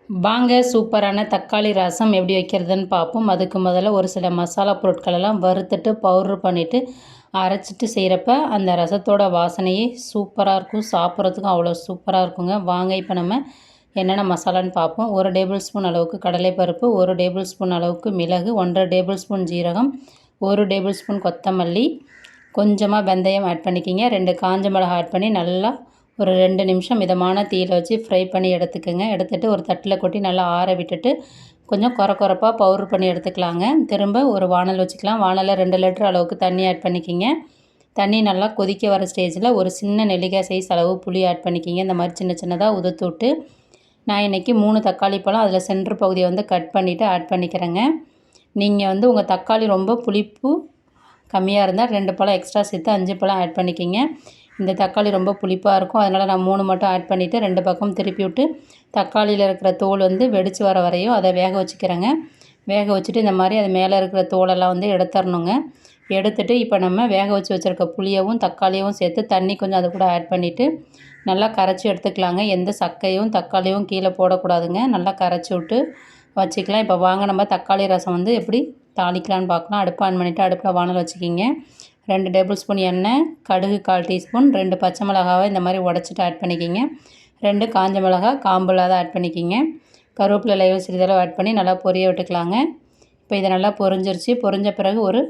வாங்க சூப்பரான தக்காளி ரசம் எப்படி வைக்கிறதுன்னு பார்ப்போம். அதுக்கு முதல்ல ஒரு சில மசாலா பொருட்களெல்லாம் வறுத்துட்டு பவுட்ரு பண்ணிவிட்டு அரைச்சிட்டு செய்கிறப்ப அந்த ரசத்தோட வாசனையே சூப்பராக இருக்கும். சாப்பிட்றதுக்கும் அவ்வளோ சூப்பராக இருக்குங்க. வாங்க இப்போ நம்ம என்னென்ன மசாலான்னு பார்ப்போம். 1 டேபிள் ஸ்பூன் அளவுக்கு கடலைப்பருப்பு, 1 டேபிள் ஸ்பூன் அளவுக்கு மிளகு, 1½ டேபிள் ஸ்பூன் ஜீரகம், 1 டேபிள் ஸ்பூன் கொத்தமல்லி, கொஞ்சமாக வெந்தயம் ஆட் பண்ணிக்கிங்க. 2 காஞ்ச மிளகாய் ஆட் பண்ணி நல்லா ஒரு 2 நிமிஷம் மிதமான தீயில் வச்சு ஃப்ரை பண்ணி எடுத்துக்கோங்க. எடுத்துகிட்டு ஒரு தட்டில் கொட்டி நல்லா ஆற விட்டுட்டு கொஞ்சம் கொரப்பாக பவுட்ரு பண்ணி எடுத்துக்கலாங்க. திரும்ப ஒரு வானல் வச்சுக்கலாம். வானலில் 2 லிட்டர் அளவுக்கு தண்ணி ஆட் பண்ணிக்கிங்க. தண்ணி நல்லா கொதிக்க வர ஸ்டேஜில் ஒரு சின்ன நெல்லிக்காய் சைஸ் அளவு புளி ஆட் பண்ணிக்கிங்க. இந்த மாதிரி சின்ன சின்னதாக உதுத்து விட்டு நான் இன்றைக்கி 3 தக்காளி பழம் அதில் சென்டர் பகுதியை ஆட் பண்ணிவிட்டு ஆட் பண்ணிக்கிறேங்க. நீங்கள் உங்கள் தக்காளி ரொம்ப புளிப்பு கம்மியாக இருந்தால் 2 பழம் எக்ஸ்ட்ரா சேர்த்து 5 பழம் ஆட் பண்ணிக்கிங்க. இந்த தக்காளி ரொம்ப புளிப்பாக இருக்கும், அதனால் நான் 3 மட்டும் ஆட் பண்ணிவிட்டு 2 பக்கம் திருப்பி விட்டு தக்காளியில் இருக்கிற தோல் வெடித்து வர வரையும் அதை வேக வச்சுக்கிறேங்க. வேக வச்சுட்டு இந்த மாதிரி அது மேலே இருக்கிற தோலெல்லாம் எடுத்துடணுங்க. எடுத்துகிட்டு இப்போ நம்ம வேக வச்சு வச்சுருக்க புளியவும் தக்காளியவும் சேர்த்து தண்ணி கொஞ்சம் அது கூட ஆட் பண்ணிவிட்டு நல்லா கரைச்சி எடுத்துக்கலாங்க. எந்த சக்கையும் தக்காளியும் கீழே போடக்கூடாதுங்க. நல்லா கரைச்சி விட்டு வச்சுக்கலாம். இப்போ வாங்க நம்ம தக்காளி ரசம் எப்படி தாளிக்கலான்னு பார்க்கலாம். அடுப்பு ஆன் பண்ணிவிட்டு அடுப்பில் வானல் வச்சுக்கிங்க. 2 டேபிள் ஸ்பூன் எண்ணெய், கடுகு 1/4 டீஸ்பூன், 2 பச்சை மிளகாவை இந்த மாதிரி உடச்சிட்டு ஆட் பண்ணிக்கிங்க. 2 காஞ்ச மிளகாய் காம்பு இல்லாத ஆட் பண்ணிக்கிங்க. கருவேப்பிலையும் சிறிதளவு ஆட் பண்ணி நல்லா பொரிய விட்டுக்கலாங்க. இப்போ இது நல்லா பொரிஞ்சிருச்சு. பொரிஞ்ச பிறகு ஒரு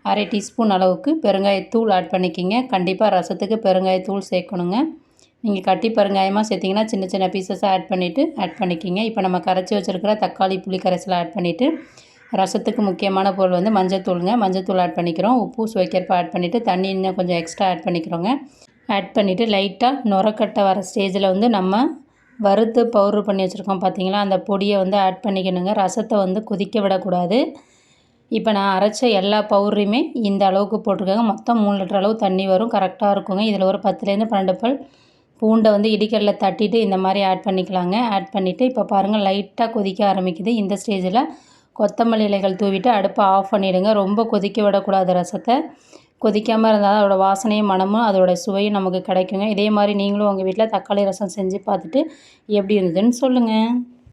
1/2 டீஸ்பூன் அளவுக்கு பெருங்காயத்தூள் ஆட் பண்ணிக்கிங்க. கண்டிப்பாக ரசத்துக்கு பெருங்காயத்தூள் சேர்க்கணுங்க. நீங்கள் கட்டி பெருங்காயமாக சேர்த்திங்கன்னா சின்ன சின்ன பீசஸாக ஆட் பண்ணிக்கிங்க. இப்போ நம்ம கரைச்சி வச்சுருக்கிற தக்காளி புளி கரைசலை ஆட் பண்ணிவிட்டு ரசத்துக்கு முக்கியமான பொருள் மஞ்சத்தூளுங்க. மஞ்சத்தூள் ஆட் பண்ணிக்கிறோம். உப்பு சுவைக்கிறப்ப ஆட் பண்ணிவிட்டு தண்ணி இன்னும் கொஞ்சம் எக்ஸ்ட்ரா ஆட் பண்ணிக்கிறோங்க. ஆட் பண்ணிவிட்டு லைட்டாக நுரக்கட்டை வர ஸ்டேஜில் நம்ம வறுத்து பவுட்ரு பண்ணி வச்சுருக்கோம் பார்த்தீங்களா, அந்த பொடியை ஆட் பண்ணிக்கணுங்க. ரசத்தை கொதிக்க விடக்கூடாது. இப்போ நான் அரைச்ச எல்லா பவுடரையுமே இந்த அளவுக்கு போட்டிருக்கேங்க. மொத்தம் 3 லிட்டர் அளவு தண்ணி வரும். கரெக்டாக இருக்குங்க. இதில் ஒரு 10லேருந்து 12 பல் பூண்டை இடிக்கல்ல தட்டிட்டு இந்த மாதிரி ஆட் பண்ணிக்கலாங்க. ஆட் பண்ணிவிட்டு இப்போ பாருங்கள் லைட்டாக கொதிக்க ஆரம்பிக்குது. இந்த ஸ்டேஜில் கொத்தமல்லி இலைகள் தூவிட்டு அடுப்பை ஆஃப் பண்ணிவிடுங்க. ரொம்ப கொதிக்க விடக்கூடாது ரசத்தை. கொதிக்காமல் இருந்தால் அதோடய வாசனையும் மணமும் அதோடய சுவையும் நமக்கு கிடைக்குங்க. இதே மாதிரி நீங்களும் உங்கள் வீட்டில் தக்காளி ரசம் செஞ்சு பார்த்துட்டு எப்படி இருந்ததுன்னு சொல்லுங்கள்.